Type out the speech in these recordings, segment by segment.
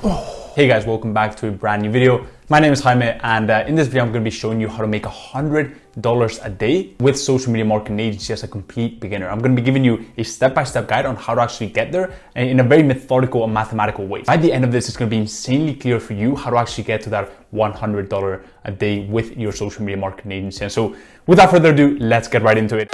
Hey guys, welcome back to a brand new video. My name is Jaime, and in this video I'm going to be showing you how to make $100 a day with social media marketing agency as a complete beginner. I'm going to be giving you a step-by-step guide on how to actually get there in a very methodical and mathematical way. By the end of this, it's going to be insanely clear for you how to actually get to that $100 a day with your social media marketing agency. And so without further ado, let's get right into it.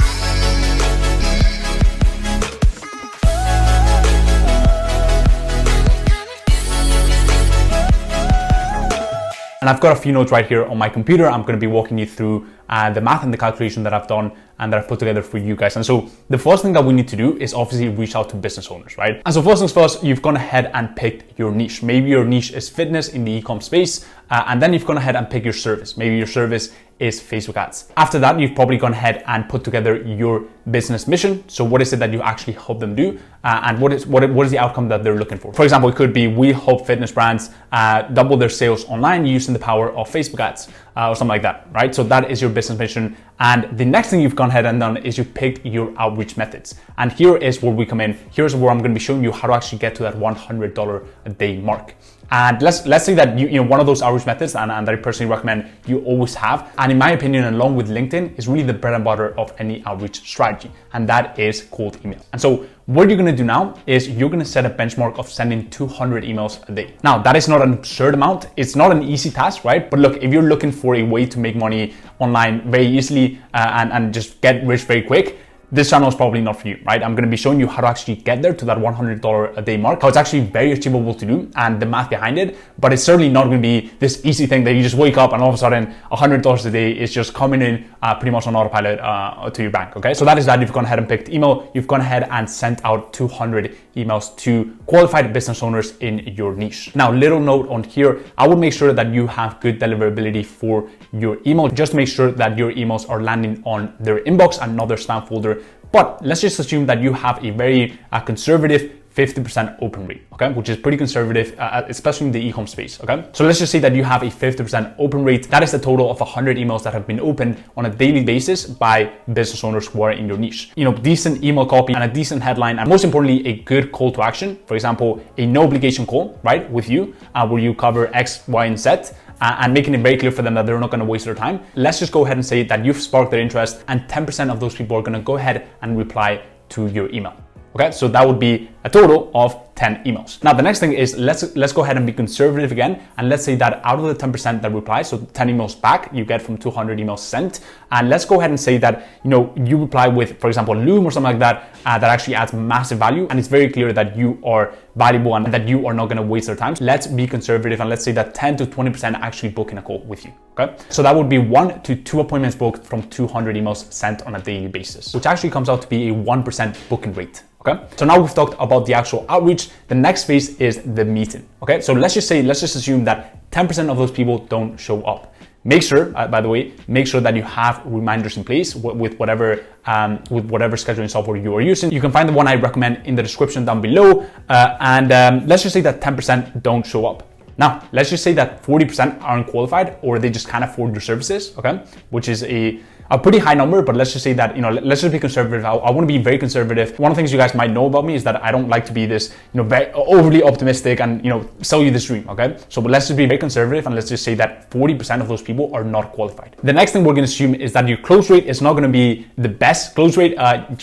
And I've got a few notes right here on my computer. I'm going to be walking you through the math and the calculation that I've done and that I've put together for you guys. And so the first thing that we need to do is obviously reach out to business owners, right? And so first things first, you've gone ahead and picked your niche. Maybe your niche is fitness in the e-com space. And then you've gone ahead and picked your service. Maybe your service is Facebook ads. After that, you've probably gone ahead and put together your business mission. So what is it that you actually help them do? And what is the outcome that they're looking for? For example, it could be we help fitness brands double their sales online using the power of Facebook ads or something like that, right? So that is your business mission. And the next thing you've gone ahead and done is you picked your outreach methods. And here is where we come in. Here's where I'm going to be showing you how to actually get to that $100 a day mark. And let's say that you know one of those outreach methods and that I personally recommend you always have, and in my opinion, along with LinkedIn, is really the bread and butter of any outreach strategy, and that is cold email. And so what you're going to do now is you're going to set a benchmark of sending 200 emails a day. Now, that is not an absurd amount. It's not an easy task, right? But look, if you're looking for a way to make money online very easily and just get rich very quick, this channel is probably not for you, right? I'm going to be showing you how to actually get there to that $100 a day mark, how it's actually very achievable to do and the math behind it, but it's certainly not going to be this easy thing that you just wake up and all of a sudden $100 a day is just coming in pretty much on autopilot to your bank, okay? So that is that. You've gone ahead and picked email. You've gone ahead and sent out 200 emails to qualified business owners in your niche. Now, little note on here, I would make sure that you have good deliverability for your email. Just make sure that your emails are landing on their inbox and not their spam folder. But let's just assume that you have a very conservative 50% open rate, okay? Which is pretty conservative, especially in the e-com space, okay? So let's just say that you have a 50% open rate. That is the total of 100 emails that have been opened on a daily basis by business owners who are in your niche. You know, decent email copy and a decent headline, and most importantly, a good call to action. For example, a no obligation call, right, with you, where you cover X, Y, and Z, and making it very clear for them that they're not going to waste their time. Let's just go ahead and say that you've sparked their interest and 10% of those people are going to go ahead and reply to your email. Okay, so that would be a total of 10 emails. Now, the next thing is let's go ahead and be conservative again. And let's say that out of the 10% that reply, so 10 emails back, you get from 200 emails sent. And let's go ahead and say that, you know, you reply with, for example, Loom or something like that, that actually adds massive value. And it's very clear that you are valuable and that you are not going to waste their time. Let's be conservative and let's say that 10 to 20% actually book in a call with you. Okay, so that would be 1 to 2 appointments booked from 200 emails sent on a daily basis, which actually comes out to be a 1% booking rate. Okay, so now we've talked about the actual outreach. The next phase is the meeting. Okay, so let's just assume that 10% of those people don't show up. Make sure, by the way, make sure that you have reminders in place with whatever scheduling software you are using. You can find the one I recommend in the description down below. Let's just say that 10% don't show up. Now, let's just say that 40% aren't qualified or they just can't afford your services, okay? Which is a pretty high number, but let's just say that, you know, let's just be conservative. I want to be very conservative. One of the things you guys might know about me is that I don't like to be this, you know, very overly optimistic and, you know, sell you this dream, okay? So, but let's just be very conservative and let's just say that 40% of those people are not qualified. The next thing we're going to assume is that your close rate is not going to be the best close rate,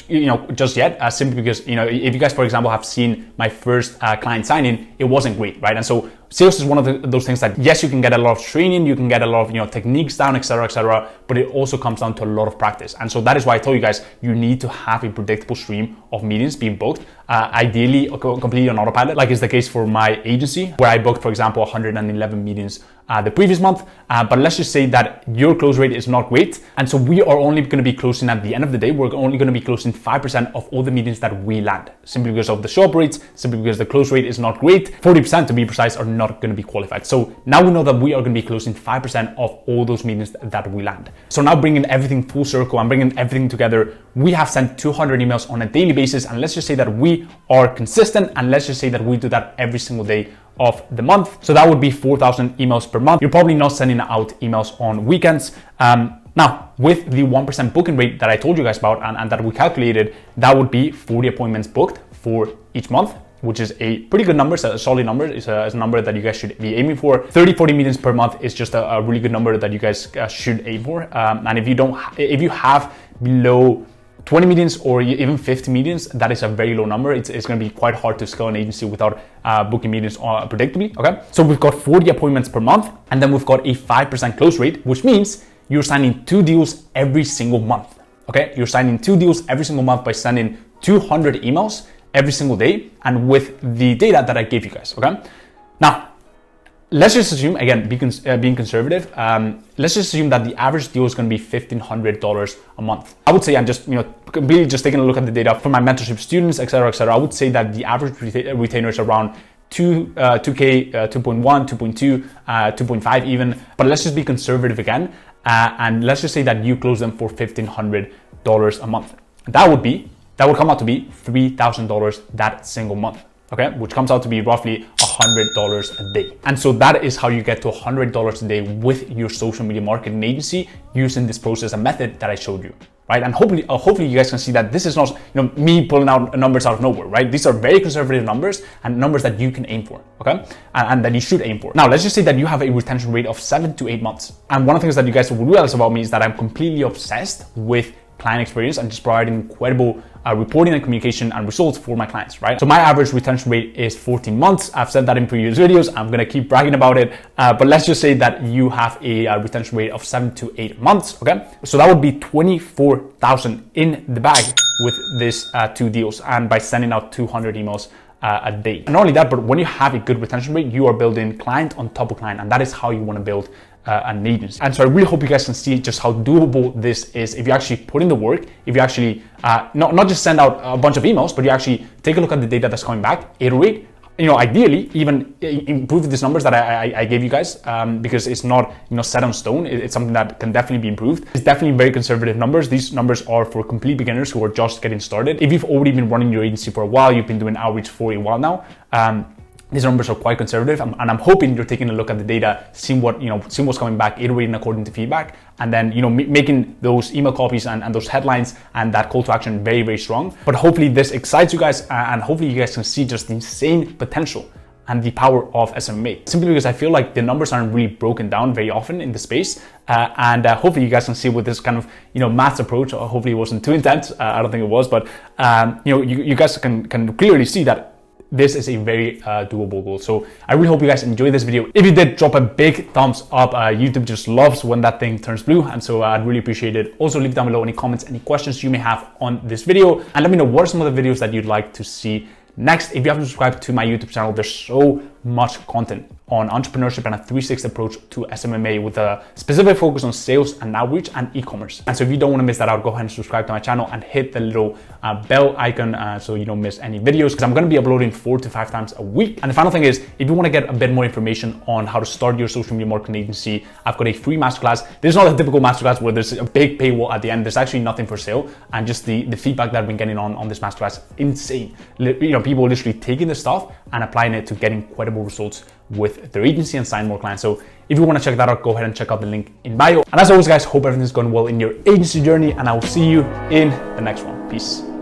you know, just yet, simply because, you know, if you guys, for example, have seen my first client signing, it wasn't great, right? And so sales is one of those things that, yes, you can get a lot of training, you can get a lot of, you know, techniques down, etc., but it also comes down to a lot of practice. And so that is why I told you guys, you need to have a predictable stream of meetings being booked, ideally completely on autopilot, like is the case for my agency, where I booked, for example, 111 meetings the previous month. But let's just say that your close rate is not great. And so we are only going to be closing at the end of the day, we're only going to be closing 5% of all the meetings that we land, simply because of the show up rates, simply because the close rate is not great. 40% to be precise are not going to be qualified. So now we know that we are going to be closing 5% of all those meetings that we land. So now bringing everything full circle and bringing everything together, we have sent 200 emails on a daily basis. And let's just say that we are consistent. And let's just say that we do that every single day of the month. So that would be 4,000 emails per month. You're probably not sending out emails on weekends. Now, with the 1% booking rate that I told you guys about and that we calculated, that would be 40 appointments booked for each month. which is a pretty good number. It's a solid number. It's a number that you guys should be aiming for. 30-40 meetings per month is just a really good number that you guys should aim for. And if you have below 20 meetings or even 50 meetings, that is a very low number. It's going to be quite hard to scale an agency without booking meetings predictably. Okay, so we've got 40 appointments per month, and then we've got a 5% close rate, which means you're signing 2 deals every single month. Okay, you're signing 2 deals every single month by sending 200 emails every single day, and with the data that I gave you guys. Okay, now let's just assume, again, being conservative, let's just assume that the average deal is going to be $1,500 a month. I would say, I'm just, completely just taking a look at the data from my mentorship students, etc., I would say that the average retainer is around 2K, 2.1, 2.2, 2.5 even. But let's just be conservative again, and let's just say that you close them for $1,500 a month. That would come out to be $3,000 that single month. Okay, which comes out to be roughly $100 a day. And so that is how you get to $100 a day with your social media marketing agency using this process and method that I showed you, right? And hopefully you guys can see that this is not me pulling out numbers out of nowhere, right? These are very conservative numbers and numbers that you can aim for, okay? And that you should aim for. Now, let's just say that you have a retention rate of 7 to 8 months. And one of the things that you guys will realize about me is that I'm completely obsessed with client experience and just providing incredible reporting and communication and results for my clients, right? So my average retention rate is 14 months. I've said that in previous videos. I'm gonna keep bragging about it, but let's just say that you have a retention rate of 7 to 8 months, okay? So that would be 24,000 in the bag with these 2 deals, and by sending out 200 emails a day. And not only that, but when you have a good retention rate, you are building client on top of client, and that is how you want to build an agency. And so I really hope you guys can see just how doable this is if you actually put in the work, if you actually not just send out a bunch of emails, but you actually take a look at the data that's coming back, iterate, ideally even improve these numbers that I gave you guys, because it's not set on stone. It's something that can definitely be improved. It's definitely very conservative numbers. These numbers are for complete beginners who are just getting started. If you've already been running your agency for a while, you've been doing outreach for a while now, these numbers are quite conservative, and I'm hoping you're taking a look at the data, seeing what's coming back, iterating according to feedback, and then making those email copies and those headlines and that call to action very, very strong. But hopefully this excites you guys, and hopefully you guys can see just the insane potential and the power of SMMA. Simply because I feel like the numbers aren't really broken down very often in the space, and hopefully you guys can see with this kind of maths approach. Hopefully it wasn't too intense. I don't think it was, but you guys can clearly see that this is a very doable goal. So I really hope you guys enjoyed this video. If you did, drop a big thumbs up. YouTube just loves when that thing turns blue, and so I'd really appreciate it. Also, leave down below any comments, any questions you may have on this video, and let me know what are some of the videos that you'd like to see next. If you haven't subscribed to my YouTube channel, there's so much content on entrepreneurship and a 360 approach to SMMA with a specific focus on sales and outreach and e-commerce. And so if you don't want to miss that out, go ahead and subscribe to my channel and hit the little bell icon so you don't miss any videos, because I'm going to be uploading 4 to 5 times a week. And the final thing is, if you want to get a bit more information on how to start your social media marketing agency, I've got a free masterclass. This is not a typical masterclass where there's a big paywall at the end. There's actually nothing for sale, and just the feedback that I've been getting on this masterclass, insane. People literally taking the stuff and applying it to get incredible results with their agency and sign more clients. So if you want to check that out, go ahead and check out the link in bio. And as always, guys, hope everything's going well in your agency journey, and I will see you in the next one. Peace.